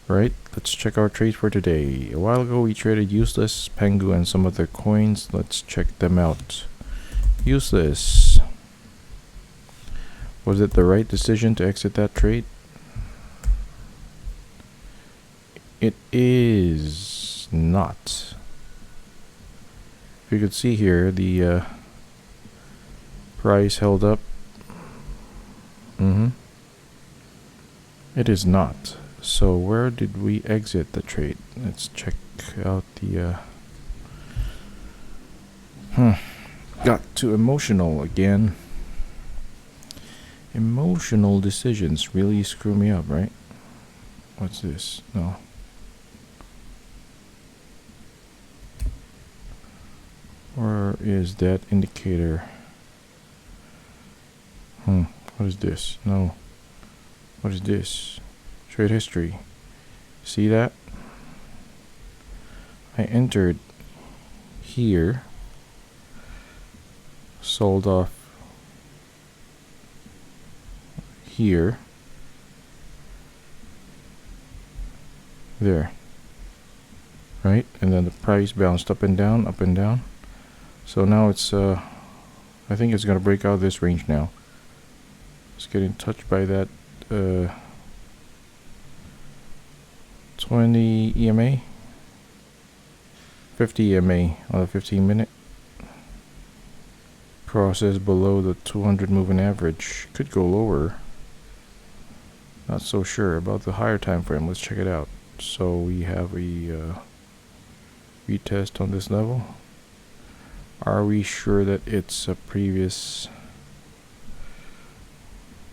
Right, let's check our trade for today. A while ago we traded Useless, Pengu, and some other coins. Let's check them out. Useless. Was it the right decision to exit that trade? It is not. If you could see here, the price held up. It is not. So where did we exit the trade? Let's check out the got too emotional again. Emotional decisions really screw me up, right? What's this? No. Where is that indicator? What is this? No. What is this? Trade history. See that? I entered here, sold off here, there, right? And then the price bounced up and down, up and down. So now it's I think it's gonna break out this range now. It's getting touched by that 20 EMA, 50 EMA on the 15-minute. Crosses below the 200 moving average. Could go lower. Not so sure about the higher time frame. Let's check it out. So we have a retest on this level. Are we sure that it's a previous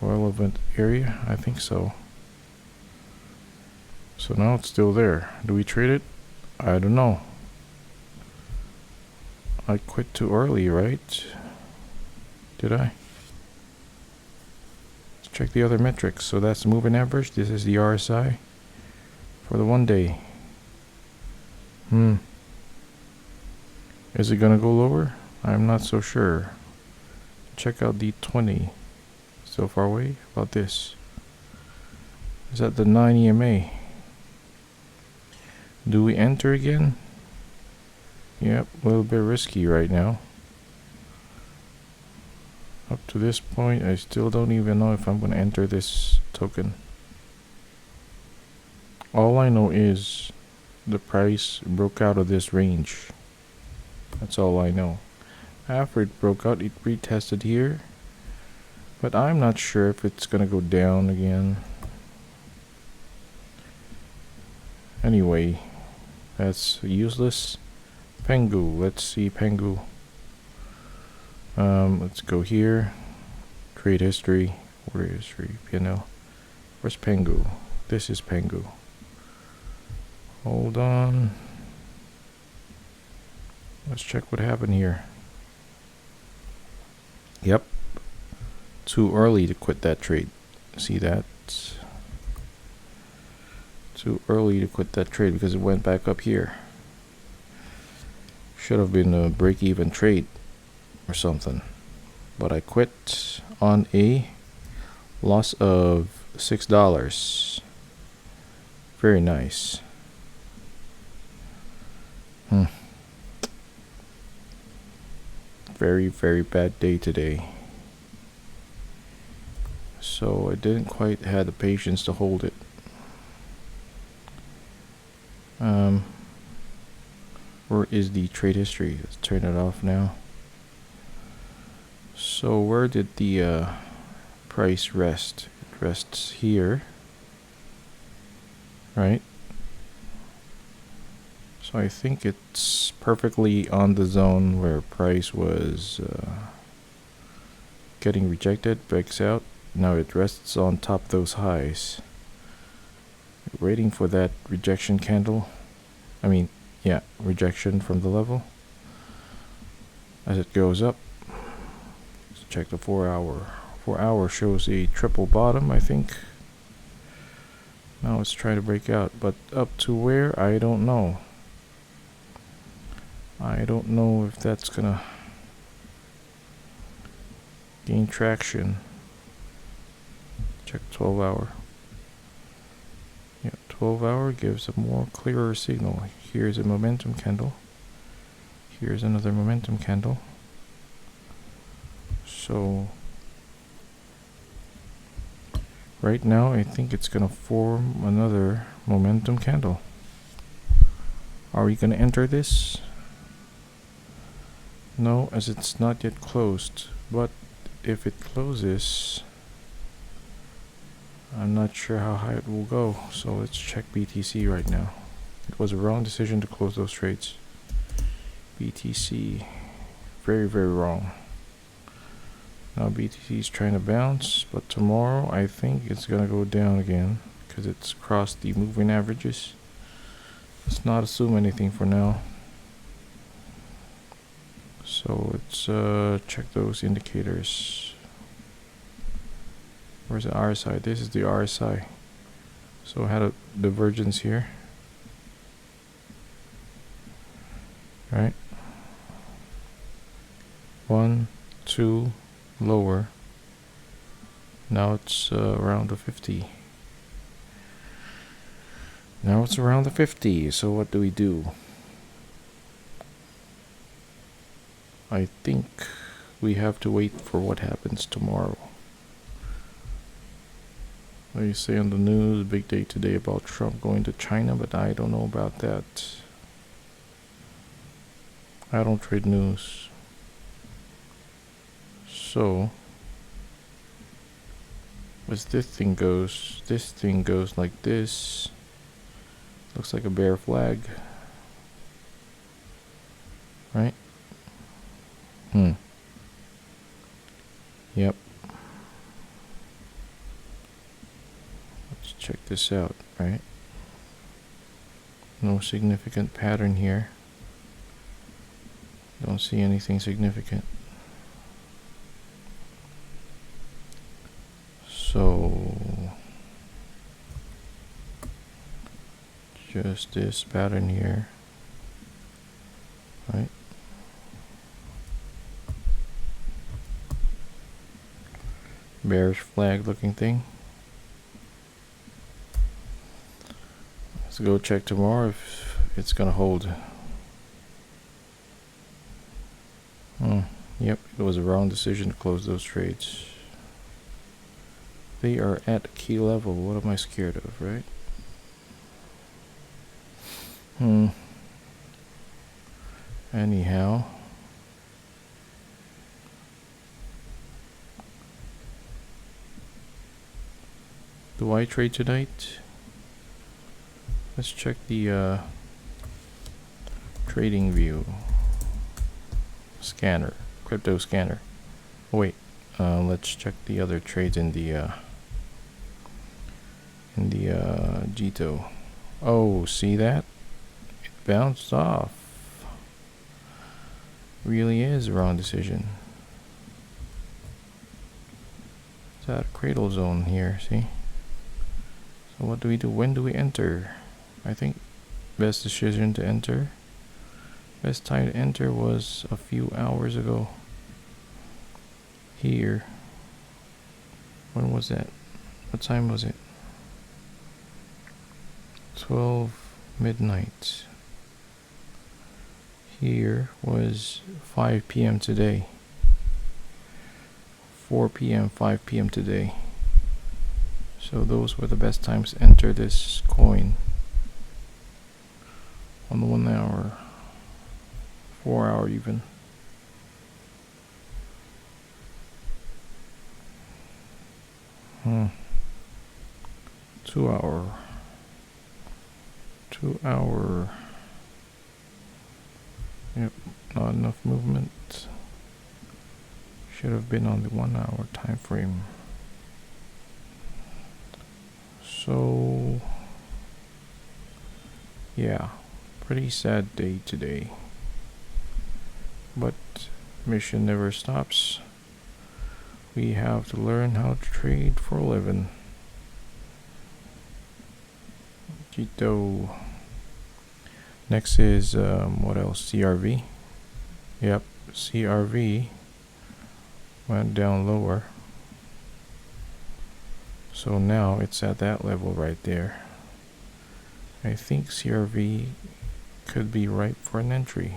relevant area? I think so. So now it's still there. Do we trade it? I don't know. I quit too early, right? Did I? Let's check the other metrics. So that's the moving average. This is the RSI for the 1 day. Is it gonna go lower? I'm not so sure. Check out the 20. Still far away. How about this? Is that the 9 EMA? Do we enter again? Yep, a little bit risky right now. Up to this point, I still don't even know if I'm going to enter this token. All I know is the price broke out of this range. That's all I know. After it broke out, it retested here. But I'm not sure if it's going to go down again. Anyway, that's Useless. Pengu, let's see Pengu. Let's go here. Trade history. Where is history? Piano. Where's Pengu? This is Pengu. Hold on. Let's check what happened here. Yep. Too early to quit that trade. See that? Too early to quit that trade because it went back up here. Should have been a break-even trade or something. But I quit on a loss of $6. Very nice. Very, very bad day today. So I didn't quite have the patience to hold it. Where is the trade history? Let's turn it off now. So where did the price rest? It rests here, right? So I think it's perfectly on the zone where price was getting rejected, breaks out. Now it rests on top of those highs. Waiting for that rejection candle. Rejection from the level. As it goes up. Let's check the 4 hour. 4 hour shows a triple bottom, I think. Now it's trying to break out, but up to where? I don't know. I don't know if that's gonna gain traction. Check 12 hour. Yeah, 12 hour gives a more clearer signal. Here's a momentum candle. Here's another momentum candle. So right now I think it's gonna form another momentum candle. Are we gonna enter this? No, as it's not yet closed, but if it closes, I'm not sure how high it will go. So let's check BTC right now. It was a wrong decision to close those trades. BTC, very, very wrong. Now BTC is trying to bounce, but tomorrow I think it's gonna go down again because it's crossed the moving averages. Let's not assume anything for now. So let's check those indicators. Where's the RSI? This is the RSI. So I had a divergence here. Right? 1, 2, lower. Now it's around the 50. Now it's around the 50. So what do we do? I think we have to wait for what happens tomorrow. They say on the news, big day today about Trump going to China, but I don't know about that. I don't trade news. So, as this thing goes like this. Looks like a bear flag. Right? Yep. Let's check this out, right? No significant pattern here. Don't see anything significant. So just this pattern here, right? Bearish flag looking thing. Let's go check tomorrow if it's gonna hold. Yep, it was a wrong decision to close those trades. They are at key level. What am I scared of, right? Anyhow. Do I trade tonight? Let's check the trading view scanner, crypto scanner. Oh, wait, let's check the other trades in the Jito. Oh, see that? It bounced off. Really is a wrong decision. It's at a cradle zone here, see? So what do we do? When do we enter? I think best decision to enter. Best time to enter was a few hours ago. Here. When was that? What time was it? 12 midnight. Here was 5 p.m. today. 4 p.m., 5 p.m. today. So those were the best times to enter this coin. On the 1 hour, 4 hour even. Hmm. 2 hour. 2 hour. Yep, not enough movement. Should have been on the 1 hour time frame. So yeah, pretty sad day today. But mission never stops. We have to learn how to trade for a living. Jito. Next is what else? CRV. Yep, CRV went down lower. So now it's at that level right there. I think CRV could be ripe for an entry.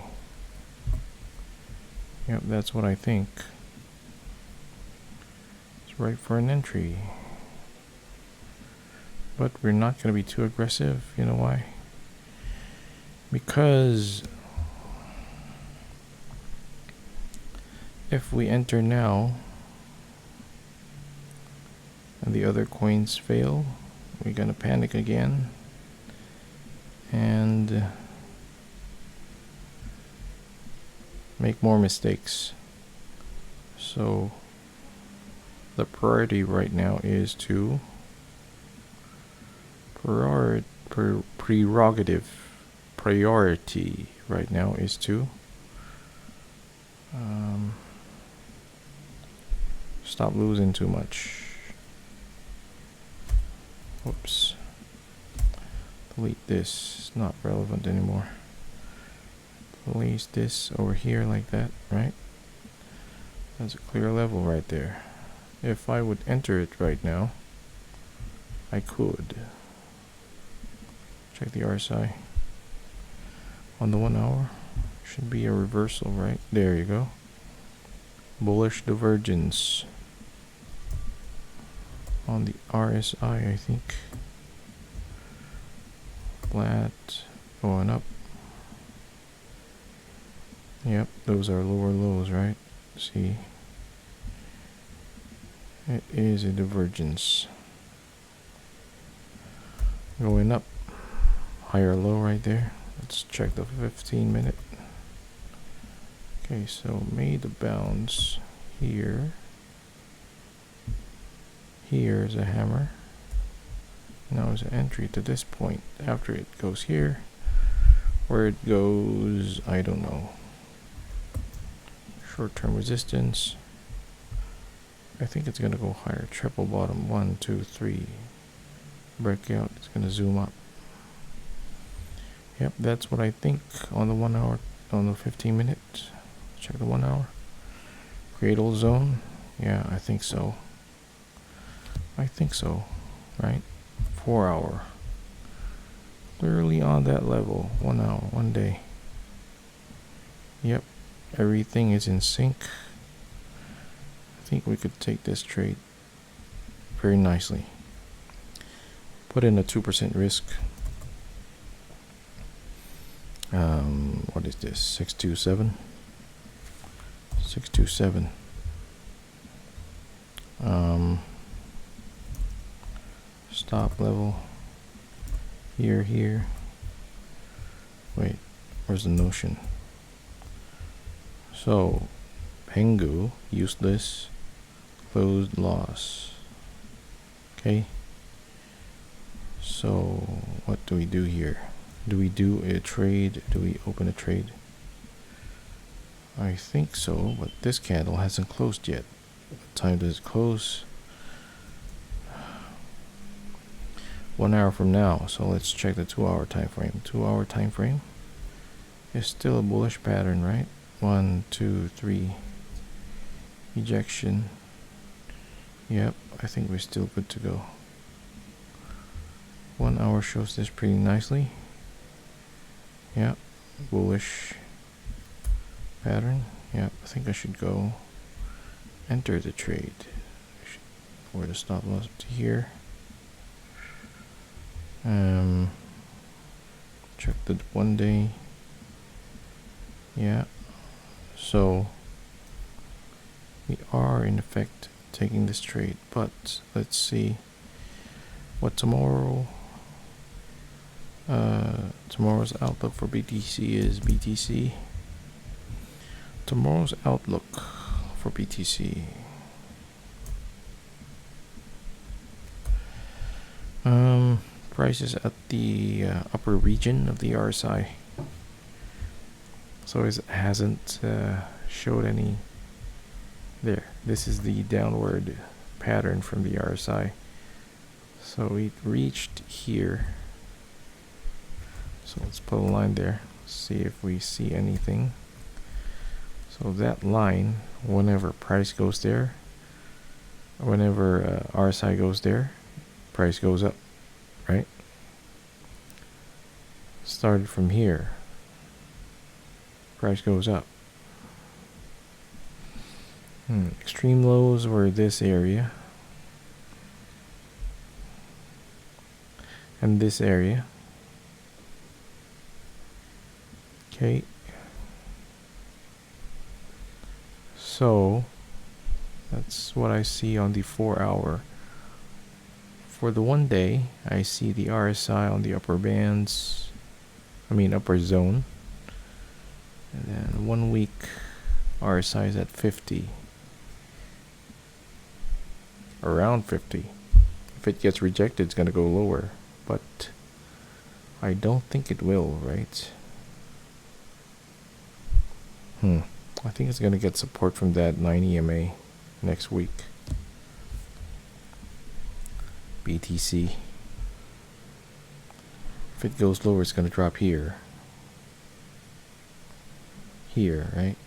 Yep, that's what I think. It's ripe for an entry. But we're not going to be too aggressive. You know why? Because if we enter now and the other coins fail, we're going to panic again and make more mistakes. So the priority right now is to priority right now is to stop losing too much. Whoops. Delete this. It's not relevant anymore. Place this over here like that, right? That's a clear level right there. If I would enter it right now, I could. Check the RSI. On the 1 hour, should be a reversal, right? There you go. Bullish divergence. On the RSI, I think. Flat, going up. Yep, those are lower lows, right? See, it is a divergence. Going up, higher low right there. Let's check the 15-minute. Okay, so made the bounce here. Here is a hammer. Now is an entry to this point. After it goes here, where it goes, I don't know. Short-term resistance. I think it's gonna go higher. Triple bottom. 1, 2, 3. Breakout. It's gonna zoom up. Yep, that's what I think on the 1 hour. On the 15-minute. Check the 1 hour. Cradle zone. Yeah, I think so. I think so. Right? 4 hour. Clearly on that level. 1 hour. 1 day. Yep. Everything is in sync. I think we could take this trade very nicely. Put in a 2% risk. What is this? 627. 627. Stop level. Here. Wait, where's the notion? So, Pengu, useless, closed loss. Okay. So, what do we do here? Do we do a trade? Do we open a trade? I think so, but this candle hasn't closed yet. What time does it close? 1 hour from now. So let's check the 2 hour time frame. 2 hour time frame is still a bullish pattern, right? 1, 2, 3. Ejection. Yep, I think we're still good to go. 1 hour shows this pretty nicely. Yep, bullish pattern. Yep, I think I should go enter the trade. Where the stop loss up to here. Check the 1 day. Yeah, so we are in effect taking this trade, but let's see what tomorrow's outlook for BTC is. BTC, tomorrow's outlook for BTC. Prices at the upper region of the RSI. So it hasn't showed any there. This is the downward pattern from the RSI. So it reached here. So let's put a line there. See if we see anything. So that line, whenever price goes there, whenever RSI goes there, price goes up, right? started from here. Price goes up. Extreme lows were this area and this area. Okay. So that's what I see on the 4-hour. For the 1 day, I see the RSI on the upper bands, upper zone. And then 1 week RSI is at 50. Around 50. If it gets rejected, it's going to go lower. But I don't think it will, right? I think it's going to get support from that 9 EMA next week. BTC. If it goes lower, it's going to drop here. Here, right?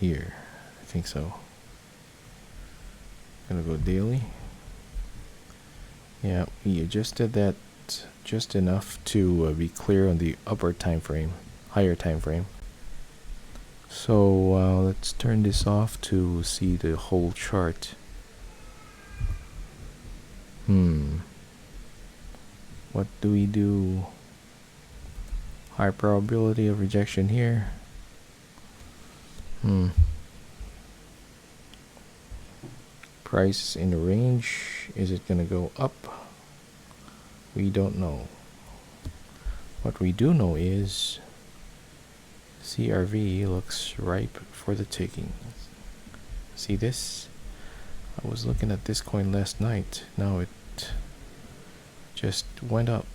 Here. I think so. Gonna go daily. Yeah, we adjusted that just enough to be clear on the upper time frame, higher time frame. So let's turn this off to see the whole chart. What do we do? High probability of rejection here. Price in the range. Is it gonna go up? We don't know. What we do know is CRV looks ripe for the taking. See this? I was looking at this coin last night. Now it just went up.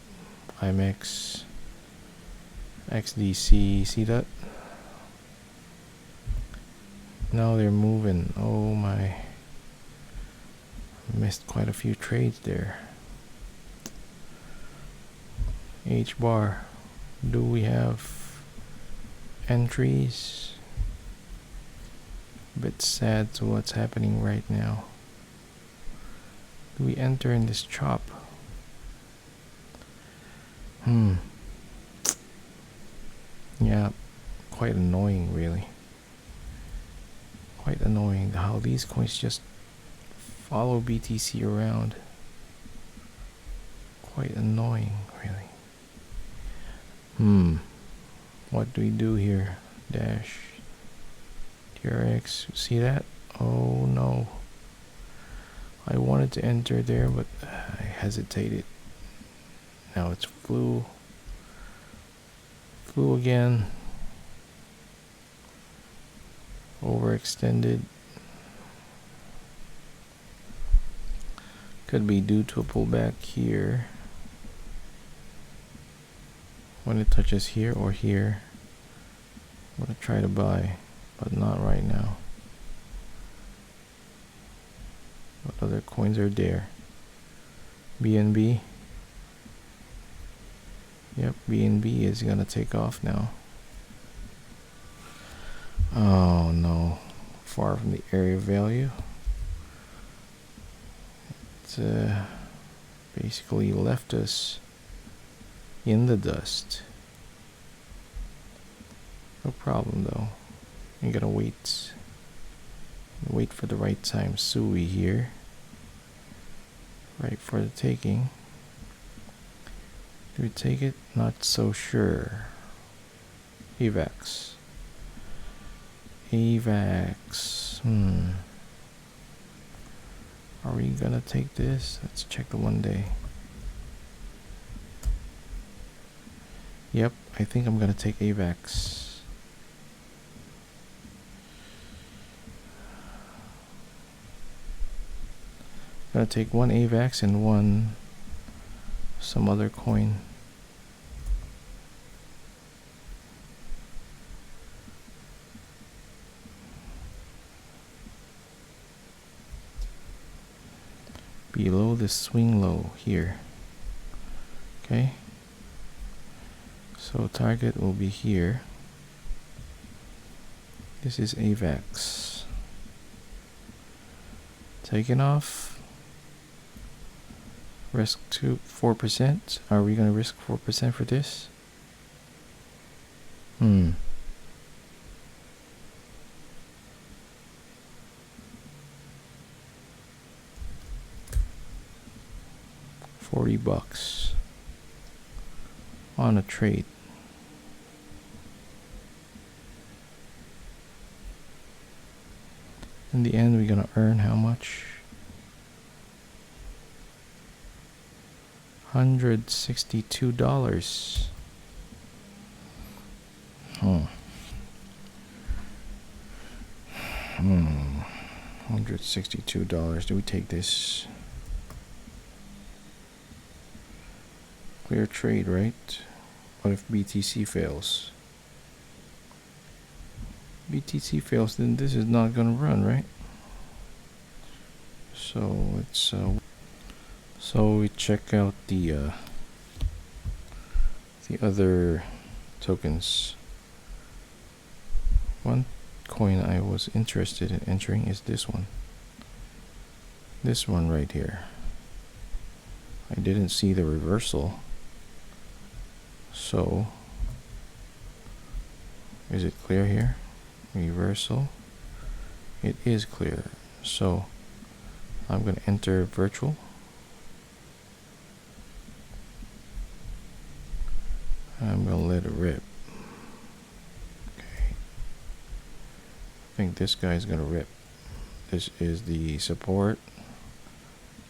IMX, XDC, see that? Now they're moving. Oh my. Missed quite a few trades there. H bar. Do we have entries? A bit sad to what's happening right now. Do we enter in this chop? Yeah, quite annoying really. Quite annoying how these coins just follow BTC around. Quite annoying really. What do we do here? Dash TRX, see that? Oh no. I wanted to enter there, but I hesitated. Now it's flew again. Overextended. Could be due to a pullback here. When it touches here or here, I'm gonna try to buy, but not right now. What other coins are there? BNB. Yep, BNB is gonna take off now. Oh no, far from the area value. It's basically left us in the dust. No problem though. You gotta wait for the right time. Sui here. Right for the taking. Do we take it? Not so sure. AVAX. Are we gonna take this? Let's check the 1 day. Yep, I think I'm gonna take AVAX. Gonna take one AVAX and one some other coin. Below the swing low here. Okay. So target will be here. This is AVAX. Taking off. Risk to 4%. Are we gonna risk 4% for this? Hmm. $40 on a trade. In the end, we're gonna earn how much? $162. Hmm. $162. Do we take this? Clear trade, right? What if BTC fails? BTC fails, then this is not gonna run, right? So let's so we check out the other tokens. One coin I was interested in entering is this one. This one right here. I didn't see the reversal. So is it clear here? Reversal. It is clear. So I'm going to enter virtual. I'm going to let it rip. Okay. I think this guy's going to rip. This is the support.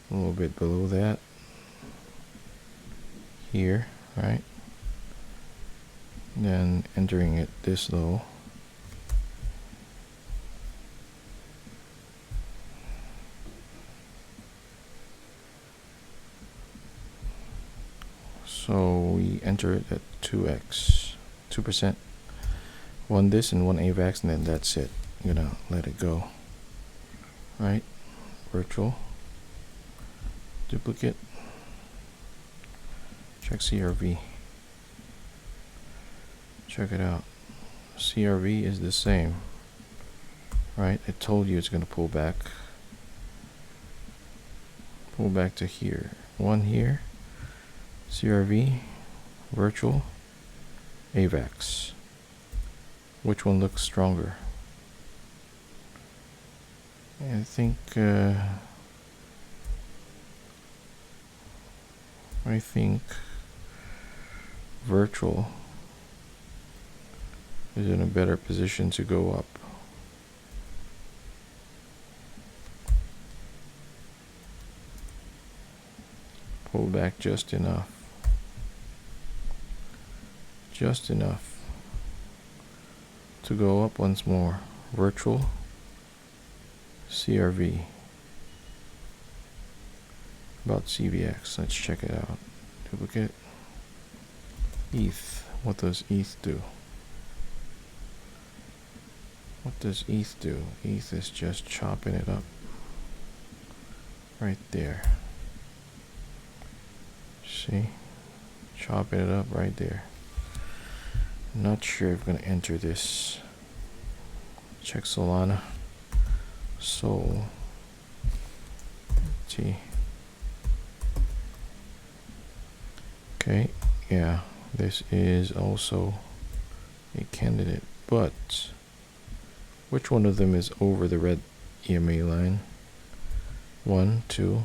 A little bit below that. Here, right? Then entering it this low. So we enter it at 2x, 2%. One this and one AVAX, and then that's it. I'm gonna let it go. Right? Virtual. Duplicate. Check CRV. Check it out. CRV is the same. Right? I told you it's gonna pull back. Pull back to here. One here. CRV, virtual, AVAX. Which one looks stronger? I think virtual is in a better position to go up. Pull back just enough. Just enough to go up once more. Virtual, CRV. About CVX, let's check it out. Duplicate. ETH, what does ETH do? What does ETH do? ETH is just chopping it up. Right there. See? Chopping it up right there. Not sure if I'm gonna enter this. Check Solana. Sol. T. Okay, yeah, this is also a candidate, but which one of them is over the red EMA line? 1, 2.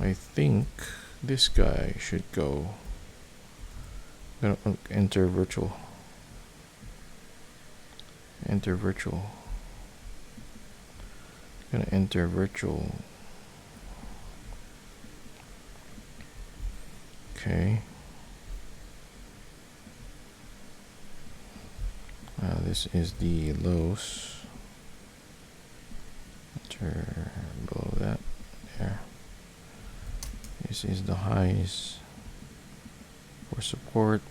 I think this guy should go. I'm gonna enter virtual. Enter virtual. I'm gonna enter virtual. Okay. This is the lows. Enter below that. There. This is the highs for support.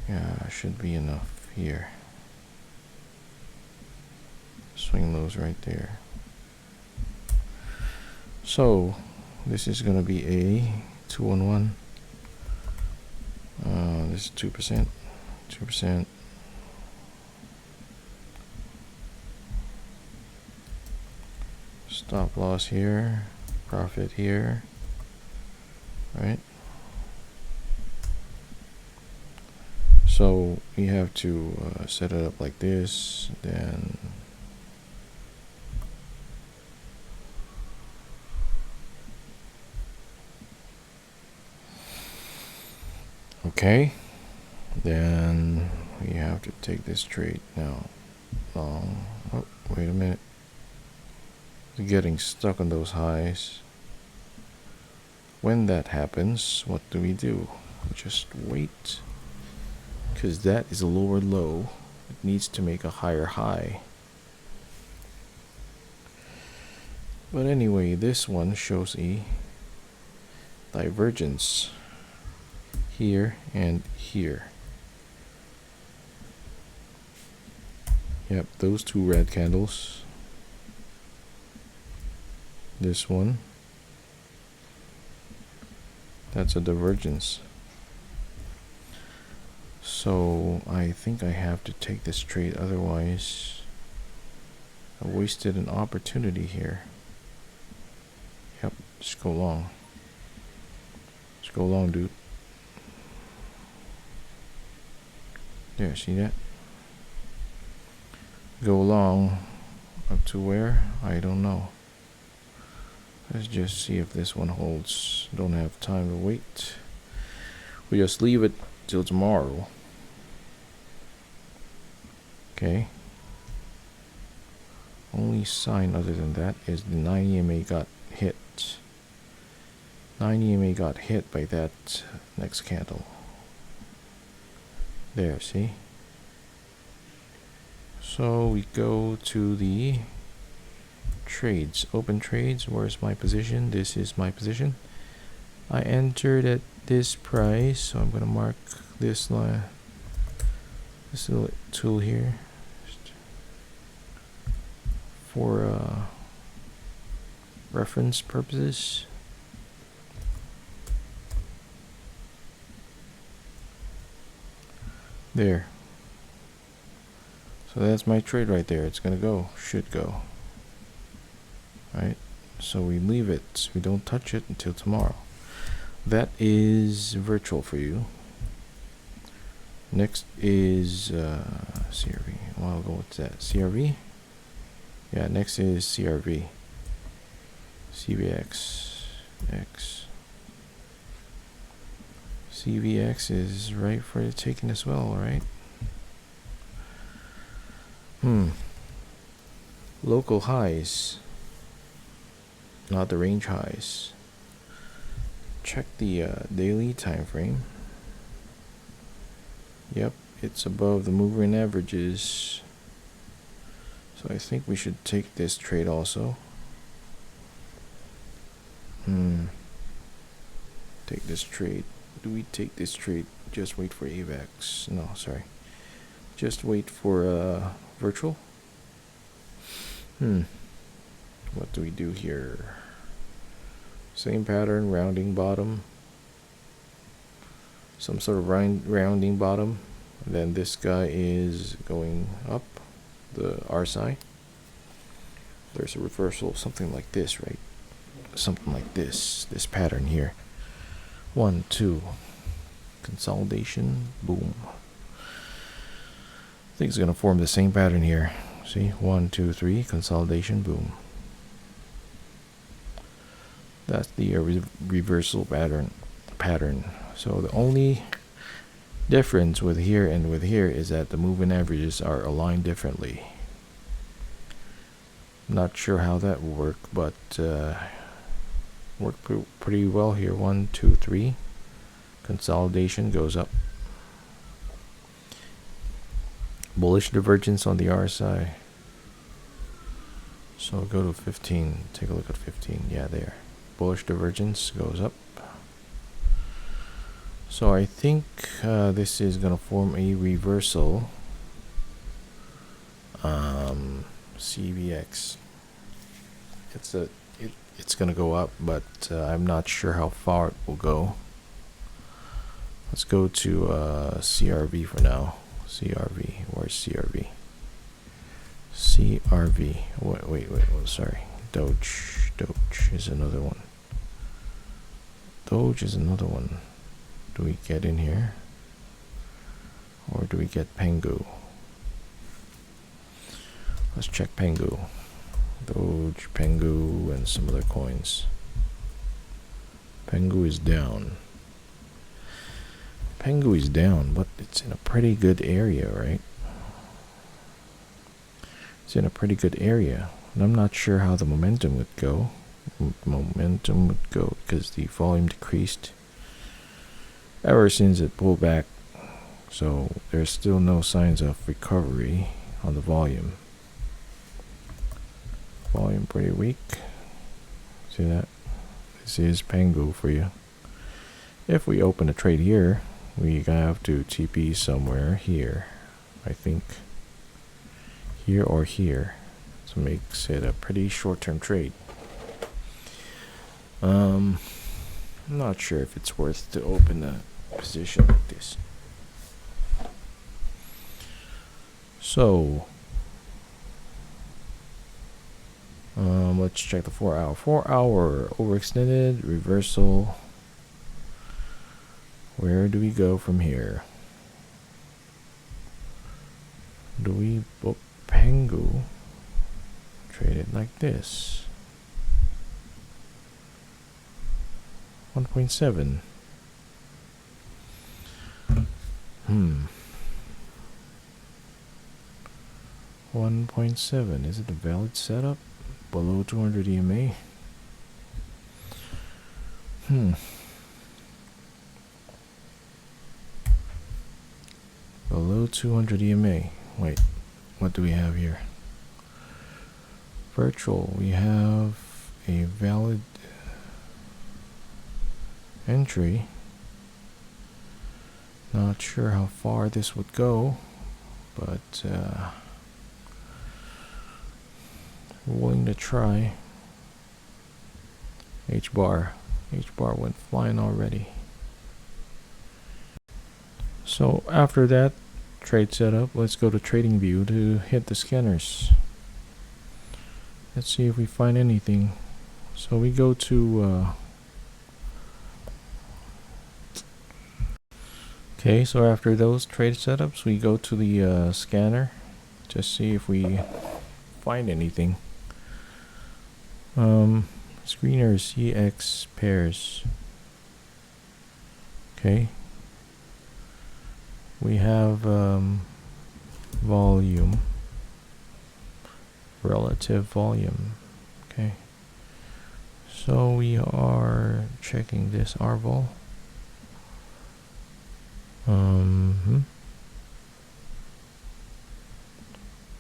Yeah, should be enough here. Swing lows right there. So this is gonna be a 2-on-1. This is 2%. 2%. Stop loss here. profit here, right? So we have to set it up like this, then okay, then we have to take this trade now. Oh, wait a minute. Getting stuck on those highs. When that happens, what do? We just wait, because that is a lower low. It needs to make a higher high. But anyway, this one shows a divergence here and here. Yep, those two red candles. This one, that's a divergence. So I think I have to take this trade, otherwise I wasted an opportunity here. Yep, just go long. Just go long, dude. There, see that? Go long up to where? I don't know. Let's just see if this one holds. Don't have time to wait. We just leave it till tomorrow. Okay. Only sign other than that is the 9 EMA got hit. 9 EMA got hit by that next candle. There, see? So we go to the trades, open trades. Where's my position? This is my position. I entered at this price, so I'm gonna mark this line, this little tool here, for reference purposes. There. So that's my trade right there. It's gonna go, should go. Right? So we leave it. We don't touch it until tomorrow. That is virtual for you. Next is CRV. Well, I'll go with that. CRV? Yeah, next is CRV. CVX. X. CVX is right for the taking as well, right? Local highs, not the range highs. Check the daily time frame. Yep, it's above the moving averages. So I think we should take this trade also. Take this trade. Do we take this trade? Just wait for AVAX. No, sorry. Just wait for virtual. What do we do here? Same pattern, rounding bottom. Some sort of rounding bottom. And then this guy is going up, the RSI. There's a reversal, something like this, right? Something like this pattern here. 1, 2, consolidation, boom. I think it's gonna form the same pattern here. See, 1, 2, 3, consolidation, boom. That's the reversal pattern. So the only difference with here and with here is that the moving averages are aligned differently. Not sure how that will work, but worked pretty well here. 1, 2, 3, consolidation goes up. Bullish divergence on the RSI. So go to 15. Take a look at 15. Yeah, there. Bullish divergence goes up. So I think this is gonna form a reversal. CVX. It's gonna go up, but I'm not sure how far it will go. Let's go to CRV for now. CRV. Where's CRV? CRV. Wait. Sorry. Doge is another one. Doge is another one. Do we get in here? Or do we get Pengu? Let's check Pengu. Doge, Pengu, and some other coins. Pengu is down. Pengu is down, but it's in a pretty good area, right? It's in a pretty good area. And I'm not sure how the momentum would go. Because the volume decreased ever since it pulled back. So there's still no signs of recovery on the volume. Volume pretty weak. See that? This is Pengu for you. If we open a trade here, we have to TP somewhere here. I think here or here. So makes it a pretty short-term trade. I'm not sure if it's worth to open a position like this. So let's check the 4 hour. 4 hour overextended reversal. Where do we go from here? Do we book Pengu? Trade it like this. 1.7. 1.7. Is it a valid setup? Below 200 EMA? Below 200 EMA. Wait, what do we have here? Virtual. We have a valid entry. Not sure how far this would go, but willing to try. H bar went flying already. So after that trade setup, let's go to trading view to hit the scanners. Let's see if we find anything. So we go to okay, so after those trade setups, we go to the scanner to see if we find anything. Screener CX pairs. Okay. We have volume, relative volume. Okay. So we are checking this RVol.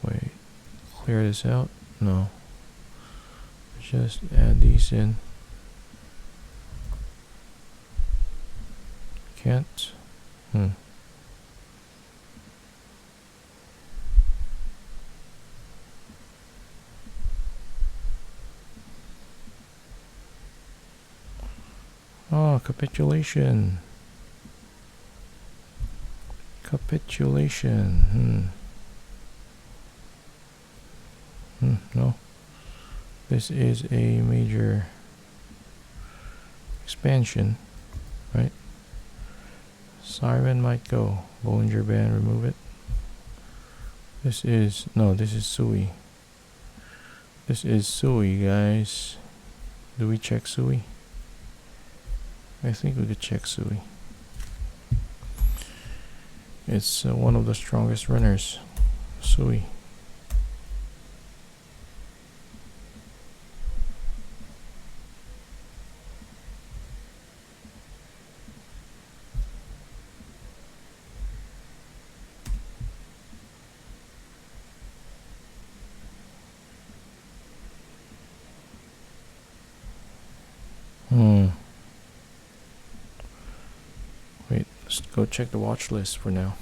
Wait, clear this out? No. Just add these in. Can't. Oh, capitulation. Capitulation. No. This is a major expansion, right? Siren might go. Bollinger Band, remove it. This is Sui. This is Sui, guys. Do we check Sui? I think we could check Sui. It's one of the strongest runners, Sui. Wait, let's go check the watch list for now.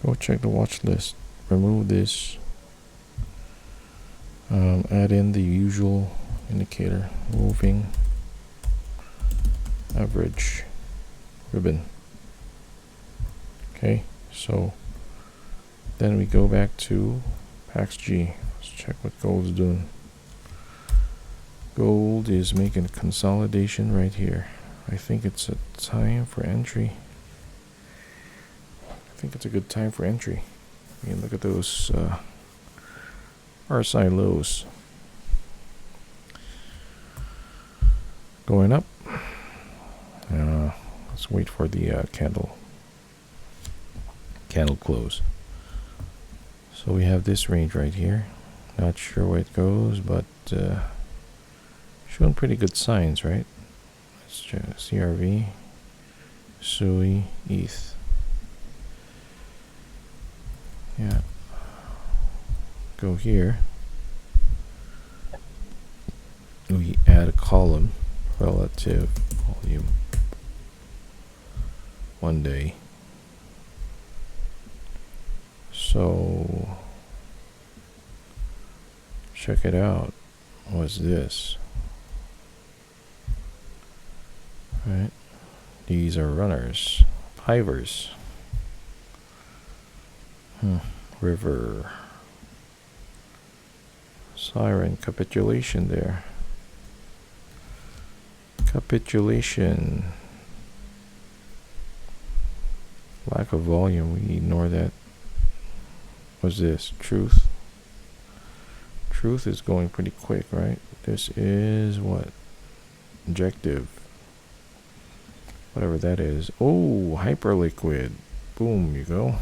Go check the watch list. Remove this. Add in the usual indicator. Moving average ribbon. Okay, so then we go back to Pax G. Let's check what gold's doing. Gold is making a consolidation right here. I think it's a time for entry. I think it's a good time for entry. I mean, look at those RSI lows. Going up. Let's wait for the candle close. So we have this range right here. Not sure where it goes, but showing pretty good signs, right? Let's check CRV, SUI, ETH. Yeah. Go here. We add a column, relative volume, 1 day. So check it out. What's this? Right? These are runners, pivers. River. Siren capitulation there. Capitulation. Lack of volume, we ignore that. What's this? Truth. Truth is going pretty quick, right? This is what? Objective. Whatever that is. Oh, hyperliquid. Boom, you go.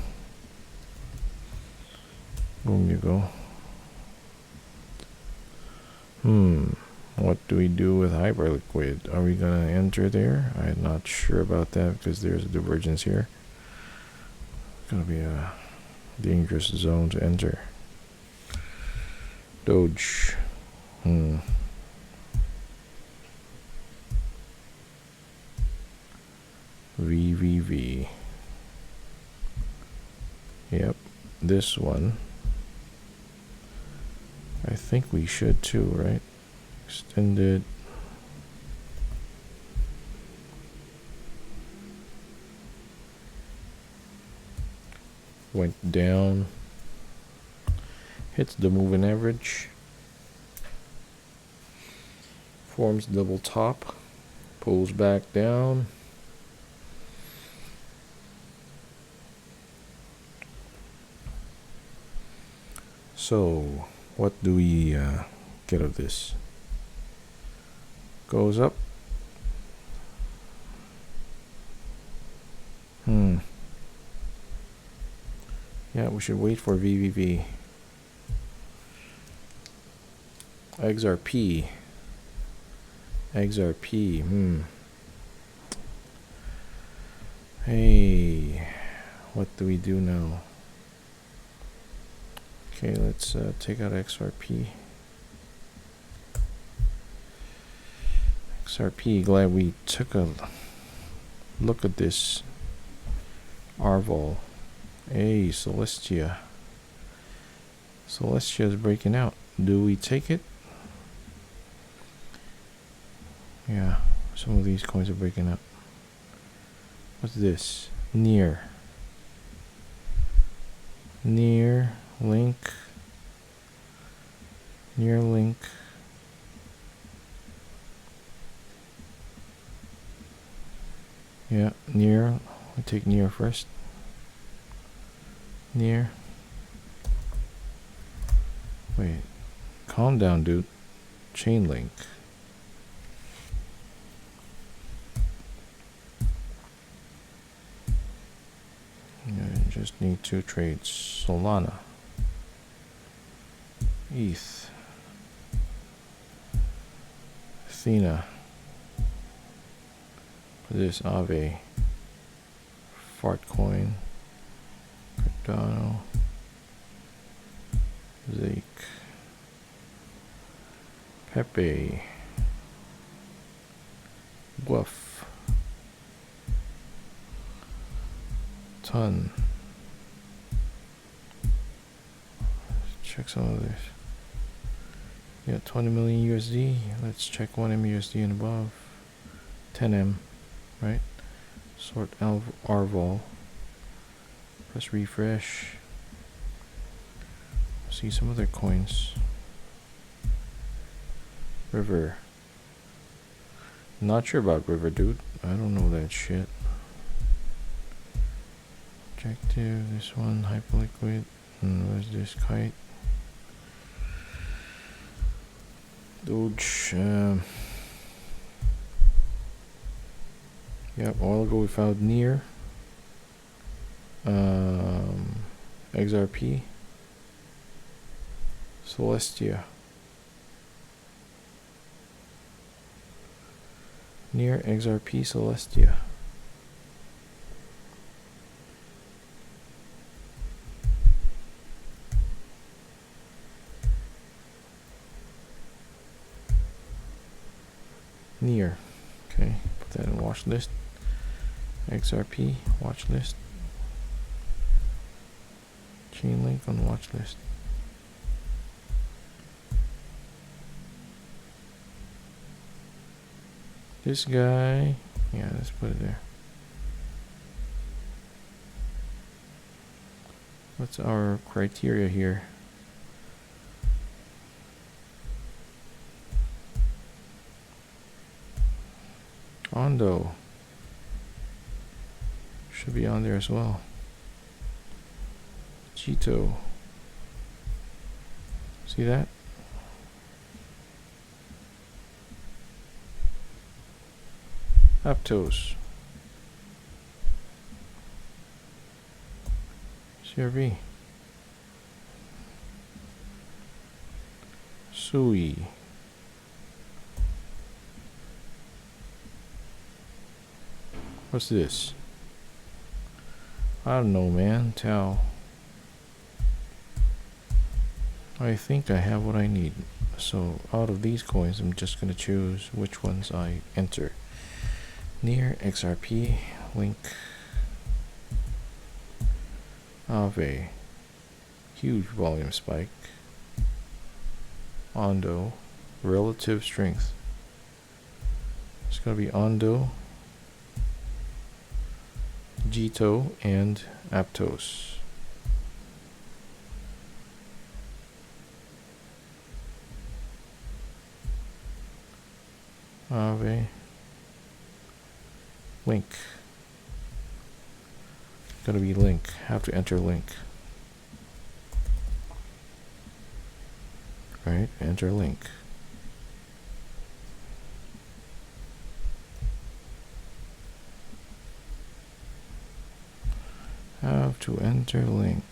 Boom, you go. What do we do with hyperliquid? Are we gonna enter there? I'm not sure about that because there's a divergence here. It's gonna be a dangerous zone to enter. Doge. VVV. Yep, this one. I think we should too, right? Extended. Went down. Hits the moving average. Forms double top. Pulls back down. So, what do we get of this? Goes up. Yeah, we should wait for VVV. XRP. XRP. Hey, what do we do now? Okay, let's take out XRP. XRP, glad we took a look at this. Arvol. Hey, Celestia. Celestia is breaking out. Do we take it? Yeah, some of these coins are breaking up. What's this? Near. Near link. Near link. Yeah, near. We take near first. Near. Wait. Calm down, dude. Chain link. Yeah, you just need 2 trades. Solana. ETH. Athena. This Aave. Fartcoin. Cardano. Zeke. Pepe. Guaf. Ton. Check some of this. Yeah, 20 million USD. Let's check 1M USD and above. 10M, right? Sort Arvol. Press refresh. see some other coins. River. Not sure about River, dude. I don't know that shit. Objective, this one, hyperliquid. And where's this kite? Doge. Yep, a while ago we found near. XRP. Celestia. Near XRP Celestia. Near. Okay, put that in watch list. XRP watch list. Chain link on watch list. This guy, yeah, let's put it there. What's our criteria here? Ondo should be on there as well. Cheeto, see that? Aptos, CRV, Sui, what's this? I don't know, man. Tau. I think I have what I need. So out of these coins, I'm just gonna choose which ones I enter. Near XRP, link, Aave, huge volume spike, Ondo, relative strength. It's gonna be Ondo, Jito, and Aptos. Aave, link. Gotta be link. Have to enter link. Right? Enter link. Have to enter link.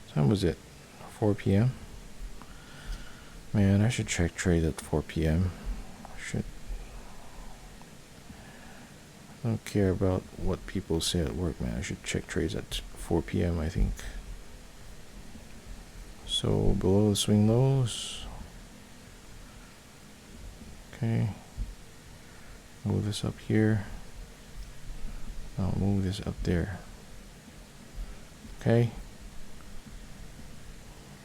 What time was it? 4 p.m. Man, I should check trade at 4 p.m. I don't care about what people say at work, man. I should check trades at 4 p.m. I think. So below the swing lows. Okay. Move this up here. I'll move this up there. Okay.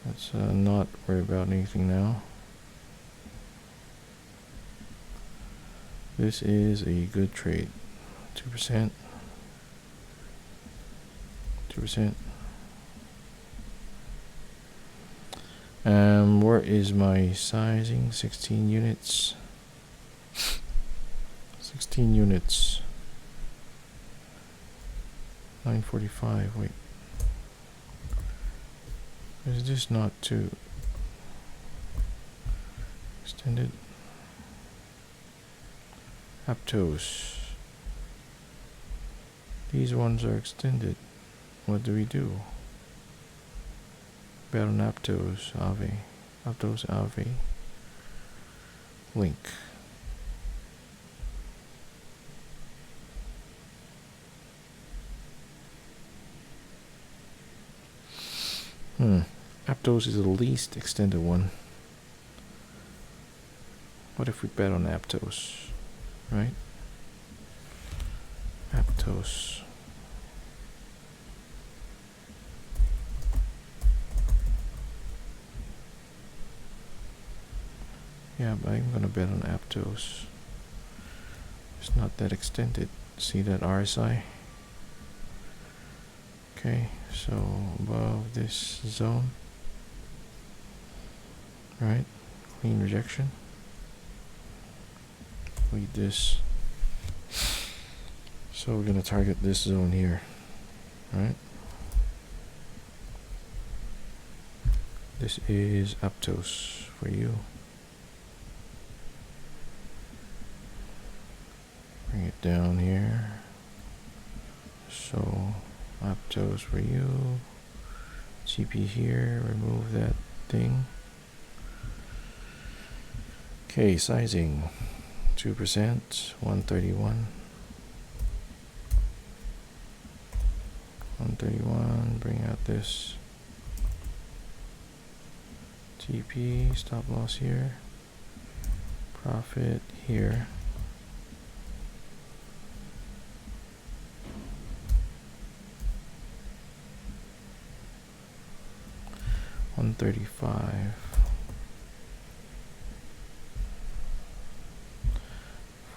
Let's not worry about anything now. This is a good trade. 2%. 2%. Where is my sizing? 16 units. 16 units. 945. Wait. Is this not too extended? Aptos. These ones are extended. What do we do? Bet on Aptos, Aave. Aptos, Aave. Link. Aptos is the least extended one. What if we bet on Aptos? Right? Aptos. Yeah, but I'm gonna bet on Aptos. It's not that extended. See that RSI? Okay, so above this zone, right? Clean rejection. Read this. So we're gonna target this zone here, right? This is Aptos for you. Bring it down here. So Aptos for you. TP here, remove that thing. Okay, sizing 2%, 131. 131, bring out this TP, stop loss here, profit here. $135.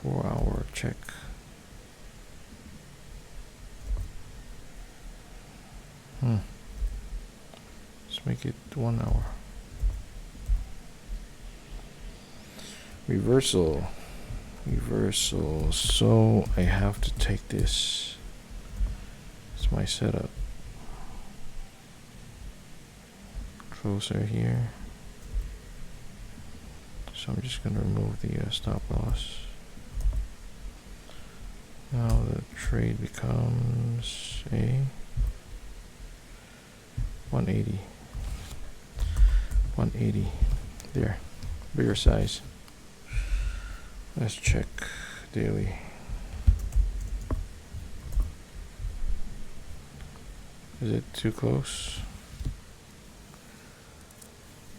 4-hour check. Let's make it 1 hour. Reversal. So I have to take this. It's my setup. Closer here. So I'm just gonna remove the stop loss. Now the trade becomes a 180. 180. There. Bigger size. Let's check daily. Is it too close?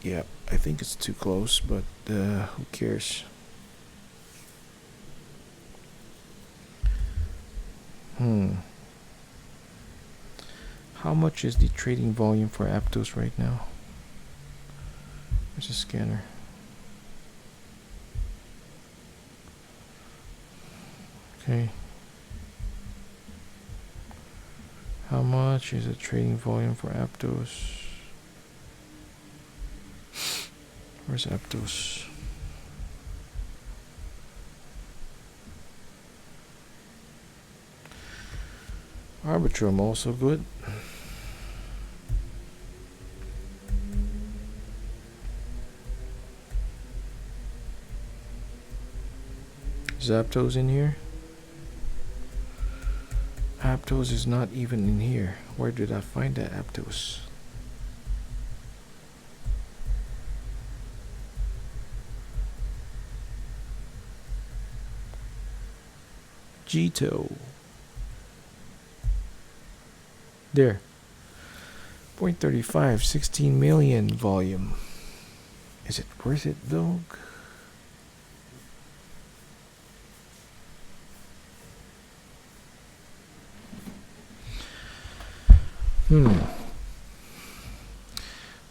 Yeah, I think it's too close, but who cares? How much is the trading volume for Aptos right now? There's a scanner. Okay. How much is the trading volume for Aptos? Where's Aptos? Arbitrum also good. Is Aptos in here? Aptos is not even in here. Where did I find that Aptos? Gito. There. 0.35, 16 million volume. Is it worth it though?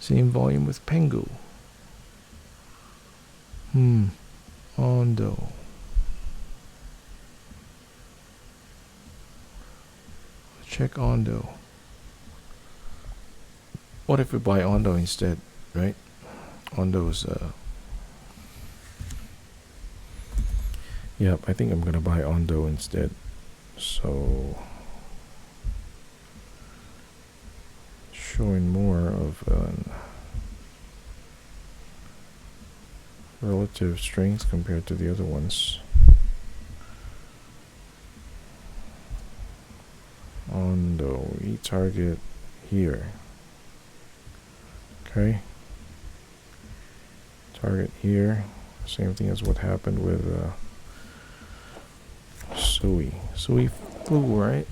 Same volume with Pengu. Ondo. Check Ondo. What if we buy Ondo instead, right? Ondo's yep, I think I'm gonna buy Ondo instead. So showing more of relative strength compared to the other ones. Ondo, we target here. Okay. Target here. Same thing as what happened with Sui. Sui flew, right?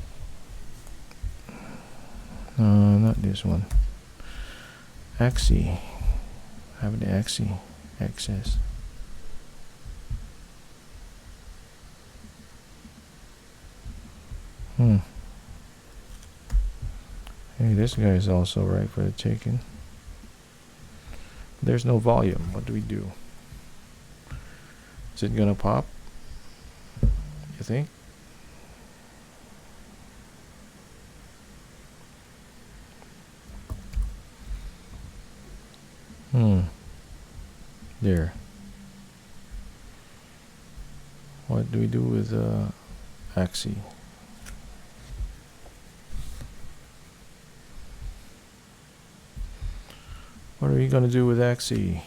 Not this one. Axie. Have the Axie. Access. Hey, this guy is also right for the taking. There's no volume. What do we do? Is it gonna pop? think. There. What do we do with Axie? What are we gonna do with Axie?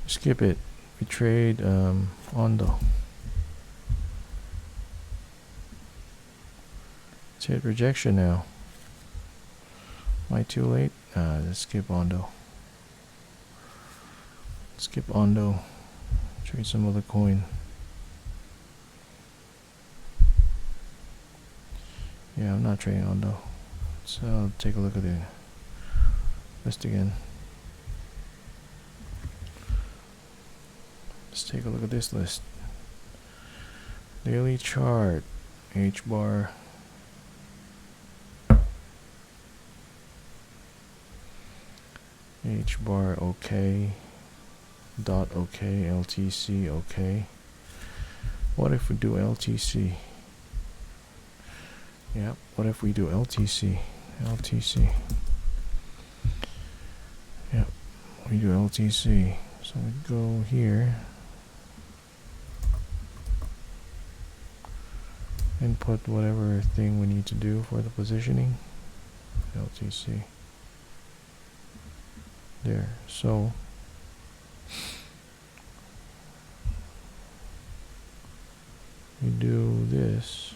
Skip it. We trade Ondo. Let's hit rejection now. Am I too late? Let's skip Ondo. Skip Ondo. Trade some other coin. Yeah, I'm not trading Ondo. So I'll take a look at the list again. Let's take a look at this list. Daily chart. H bar. H bar okay. Dot okay. LTC okay. What if we do LTC? Yeah, what if we do LTC? LTC. Yep, we do LTC. So we go here. Input whatever thing we need to do for the positioning. LTC. There. So we do this.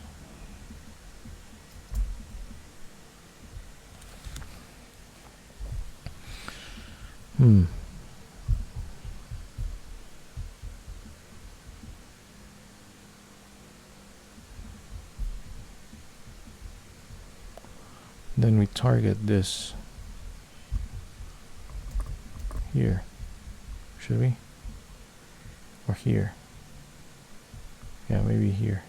Then we target this here. Should we? Or here? Yeah, maybe here.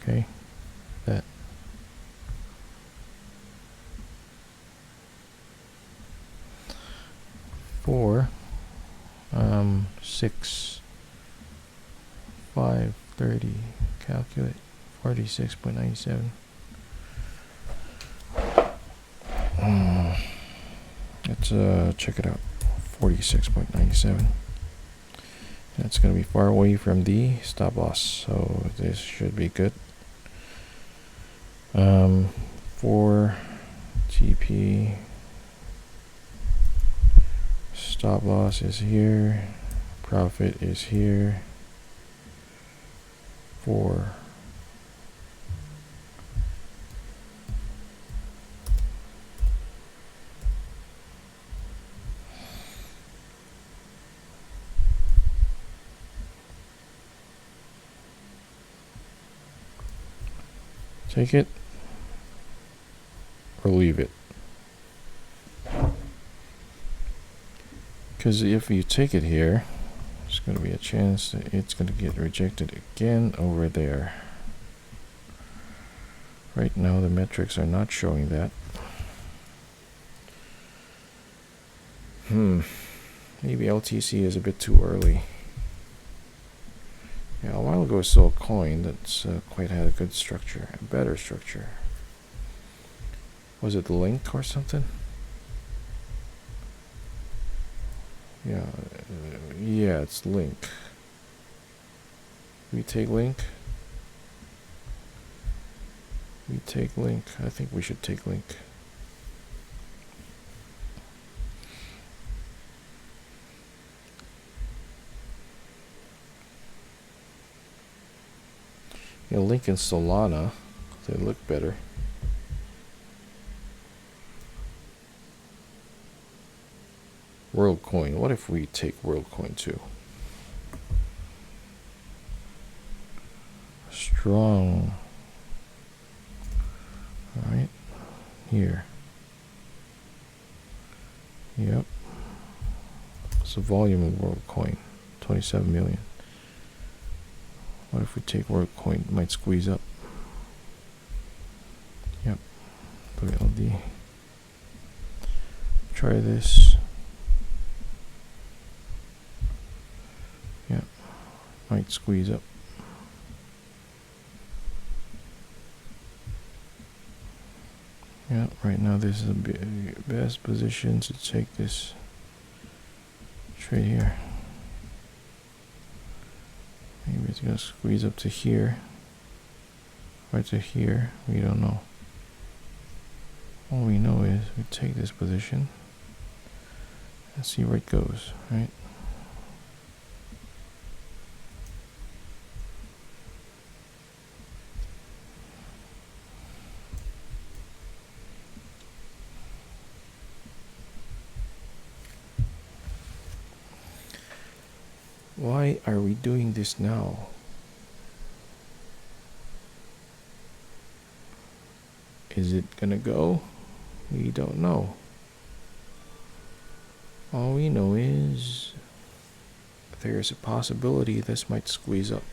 Okay. That. For 6 530 calculate 46.97. Let's check it out. 46.97. That's going to be far away from the stop loss, so this should be good. For TP, stop loss is here, profit is here. For take it or leave it. Because if you take it here, there's going to be a chance that it's going to get rejected again over there. Right now the metrics are not showing that. Maybe LTC is a bit too early. Yeah, a while ago I saw a coin that's quite had a good structure, a better structure. Was it Link or something? Yeah, yeah, it's Link. We take Link. We take Link. I think we should take Link. Yeah, Link and Solana, they look better. WorldCoin. What if we take WorldCoin too? Strong. All right, here. Yep. What's the volume of WorldCoin? 27 million. What if we take world coin? It might squeeze up. Yep. LD. Try this. Yep. Might squeeze up. Yeah, right now this is the best position to take this trade here. Maybe it's gonna squeeze up to here. Or to here, we don't know. All we know is we take this position and see where it goes, right? Why are we doing this now? Is it gonna go? We don't know. All we know is there's a possibility this might squeeze up.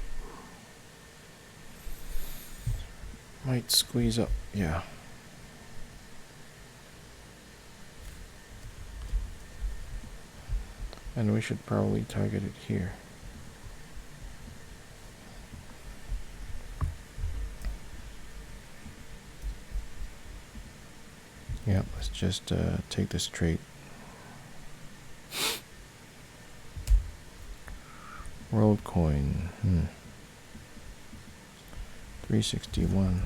Might squeeze up, yeah. And we should probably target it here. Yeah, let's just take this trade. World coin. 361.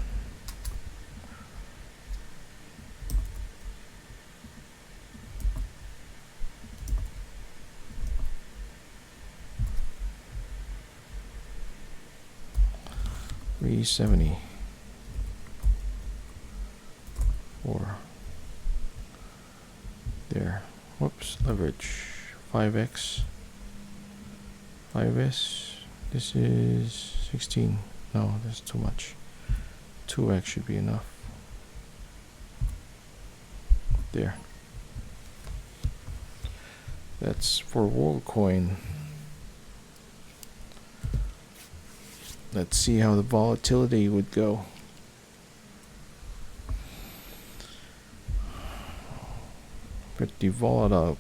$370. 4. There. Whoops. Leverage. 5x. 5s. This is 16. No, that's too much. 2x should be enough. There. That's for world coin. Let's see how the volatility would go. Pretty volatile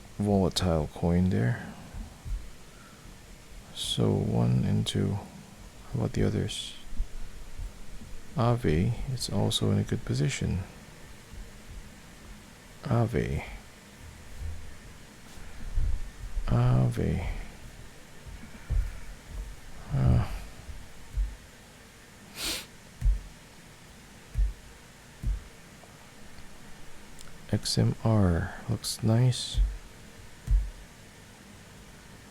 coin there. So 1 and 2. How about the others? Ave is also in a good position. Ave. XMR looks nice.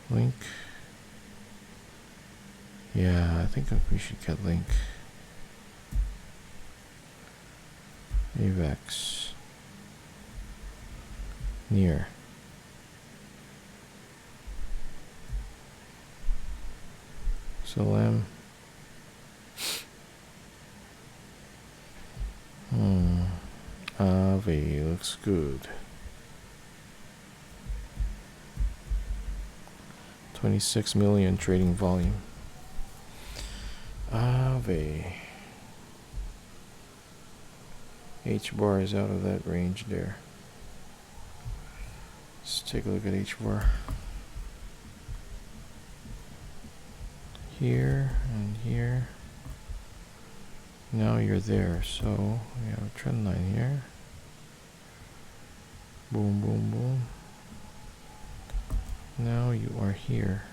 Link. Yeah, I think we should get Link. AVAX. Near. Salam. Ave looks good. 26 million trading volume. Ave. H bar is out of that range there. Let's take a look at H bar. Here and here. Now you're there, so we have a trend line here. Boom, boom, boom. Now you are here.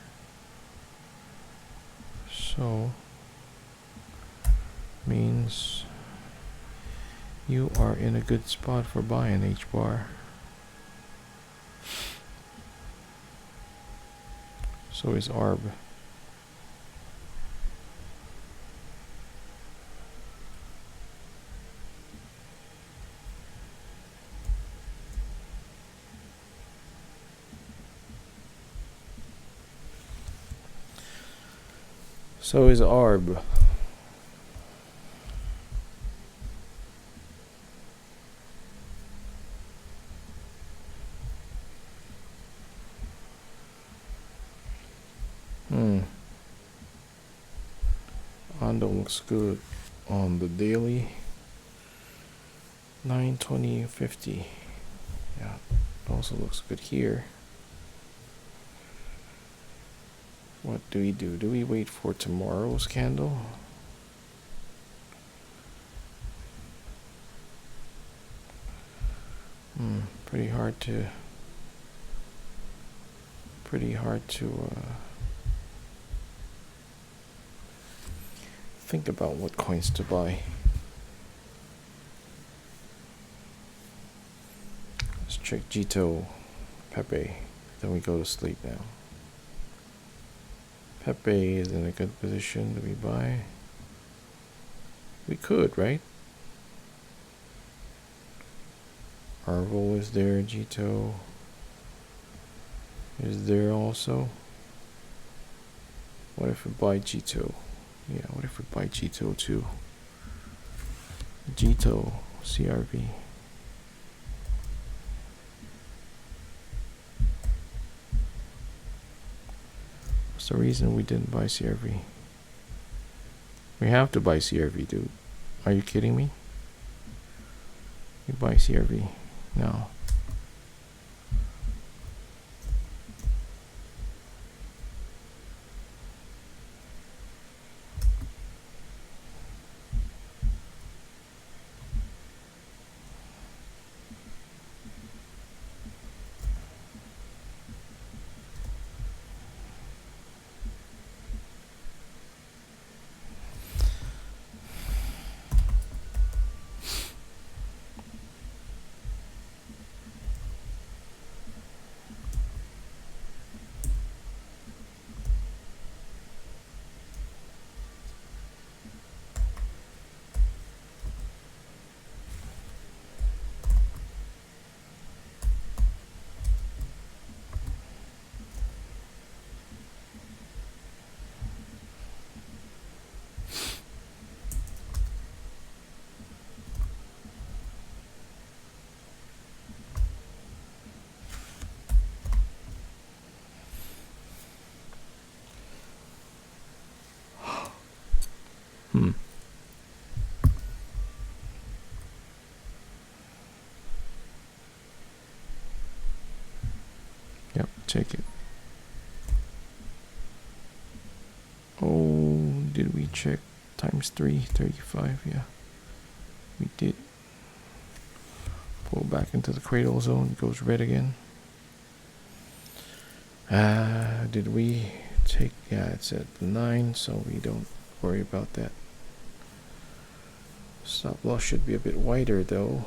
So means you are in a good spot for buying H bar. So is ARB. So is ARB. looks good on the daily. 920.50. Yeah, also looks good here. What do we do? Do we wait for tomorrow's candle? Pretty hard to think about what coins to buy. Let's check Jito, Pepe, then we go to sleep now. Pepe is in a good position. Do we buy? We could, right? Arvo is there, Jito is there also. What if we buy Jito? Yeah, what if we buy Jito too? Jito, CRV. What's the reason we didn't buy CRV? We have to buy CRV, dude. Are you kidding me? We buy CRV. No. Yep, take it. Oh, did we check times 3, 35? Yeah, we did. Pull back into the cradle zone, it goes red again. Did we take? Yeah, it's at 9, so we don't worry about that. Stop loss should be a bit wider though.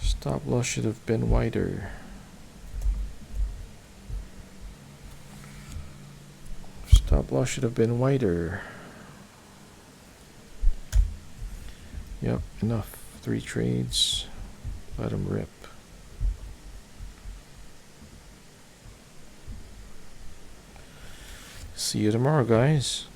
Stop loss should have been wider. Stop loss should have been wider. Yep, enough. 3 trades. Let them rip. See you tomorrow, guys.